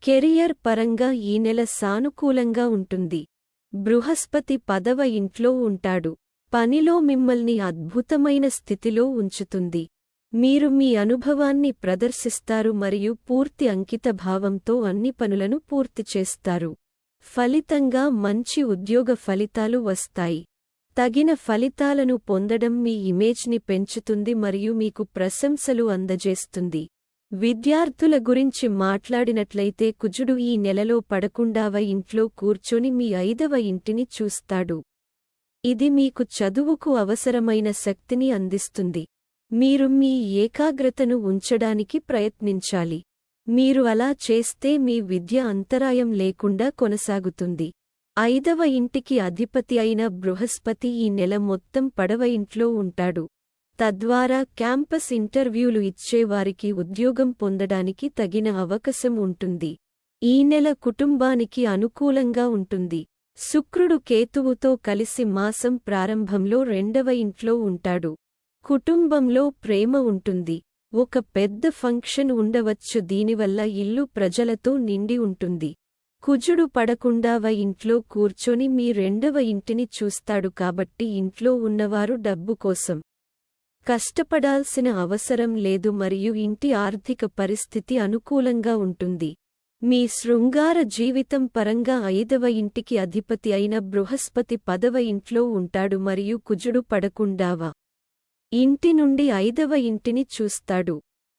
Career పరంగా ఈ నెల సానుకూలంగా ఉంటుంది. బృహస్పతి 10వ ఇంట్లో ఉంటాడు. పనిలో మిమ్మల్ని అద్భుతమైన స్థితిలో ఉంచుతుంది. మీరు మీ అనుభవాన్ని ప్రదర్శిస్తారు మరియు పూర్తి అంకితభావంతో అన్ని పనులను పూర్తి చేస్తారు. ఫలితంగా మంచి ఉద్యోగ ఫలితాలు వస్తాయి. తగిన ఫలితాలను పొందడం మీ ఇమేజ్ని పెంచుతుంది మరియు మీకు ప్రశంసలు అందజేస్తుంది. విద్యార్థుల గురించి మాట్లాడినట్లయితే కుజుడు ఈ నెలలో 11వ ఇంట్లో కూర్చొని మీ 5వ ఇంటిని చూస్తాడు. ఇది మీకు చదువుకు అవసరమైన శక్తిని అందిస్తుంది. మీరు మీ ఏకాగ్రతను ఉంచడానికి ప్రయత్నించాలి. మీరు అలా చేస్తే మీ విద్య అంతరాయం లేకుండా కొనసాగుతుంది. 5వ ఇంటికి అధిపతి అయిన బృహస్పతి ఈ నెల మొత్తం 10వ ఇంట్లో ఉంటాడు. తద్వారా క్యాంపస్ ఇంటర్వ్యూలు ఇచ్చేవారికి ఉద్యోగం పొందడానికి తగిన అవకాశం ఉంటుంది. ఈ నెల కుటుంబానికి అనుకూలంగా ఉంటుంది. శుక్రుడు కేతువుతో కలిసి మాసం ప్రారంభంలో 2వ ఇంట్లో ఉంటాడు. కుటుంబంలో ప్రేమ ఉంటుంది. ఒక పెద్ద ఫంక్షన్ ఉండవచ్చు, దీనివల్ల ఇల్లు ప్రజలతో నిండి ఉంటుంది. కుజుడు 11వ ఇంట్లో కూర్చొని మీ 2వ ఇంటిని చూస్తాడు కాబట్టి ఇంట్లో ఉన్నవారు డబ్బు కోసం కష్టపడాల్సిన అవసరం లేదు మరియు ఇంటి ఆర్థిక పరిస్థితి అనుకూలంగా ఉంటుంది. మీ శృంగార జీవితం పరంగా 5వ ఇంటికి అధిపతి అయిన బృహస్పతి 10వ ఇంట్లో ఉంటాడు మరియు కుజుడు 11వ ఇంటి నుండి 5వ ఇంటిని చూస్తాడు.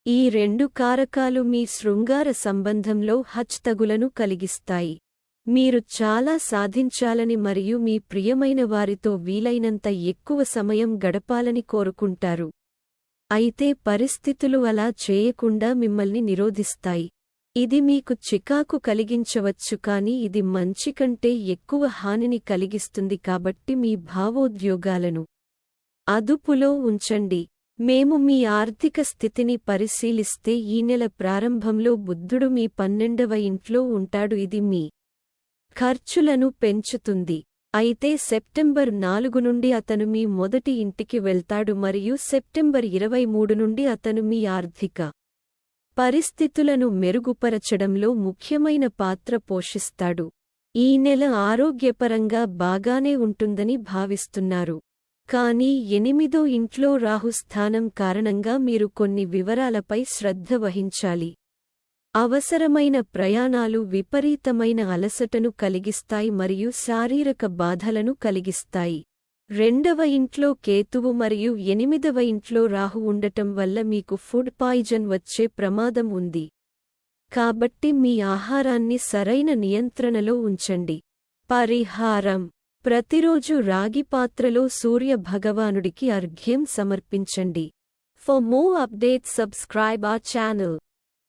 ఈ 2 కారకాలు మీ శృంగార సంబంధంలో హెచ్చుతగ్గులను కలిగిస్తాయి. మీరు చాలా సాధించాలని మరియు మీ ప్రియమైన వారితో వీలైనంత ఎక్కువ సమయం గడపాలని కోరుకుంటారు. అయితే పరిస్థితులు అలా చేయకుండా మిమ్మల్ని నిరోధిస్తాయి. ఇది మీకు చికాకు కలిగించవచ్చు, కానీ ఇది మంచి కంటే ఎక్కువ హానిని కలిగిస్తుంది కాబట్టి మీ భావోద్వేగాలను అదుపులో ఉంచండి. మేము మీ ఆర్థిక స్థితిని పరిశీలిస్తే ఈ నెల ప్రారంభంలో బుధుడు మీ 12వ ఇంట్లో ఉంటాడు. ఇది మీ ఖర్చులను పెంచుతుంది. అయితే సెప్టెంబర్ 4 నుండి అతను మీ మొదటి ఇంటికి వెళ్తాడు మరియు సెప్టెంబర్ 23 నుండి అతను మీ ఆర్థిక పరిస్థితులను మెరుగుపరచడంలో ముఖ్యమైన పాత్ర పోషిస్తాడు. ఈ నెల ఆరోగ్యపరంగా బాగానే ఉంటుందని భావిస్తున్నారు. కానీ 8వ ఇంట్లో రాహు స్థానం కారణంగా మీరు కొన్ని వివరాలపై శ్రద్ధ వహించాలి. అవసరమైన ప్రయాణాలు విపరీతమైన అలసటను కలిగిస్తాయి మరియు శారీరక బాధలను కలిగిస్తాయి. 2వ ఇంట్లో కేతువు మరియు 8వ ఇంట్లో రాహు ఉండటం వల్ల మీకు ఫుడ్ పాయిజన్ వచ్చే ప్రమాదం ఉంది. కాబట్టి మీ ఆహారాన్ని సరైన నియంత్రణలో ఉంచండి. పరిహారం: ప్రతిరోజు రాగి పాత్రలో సూర్య భగవానుడికి అర్ఘ్యం సమర్పించండి. For more updates, subscribe our channel.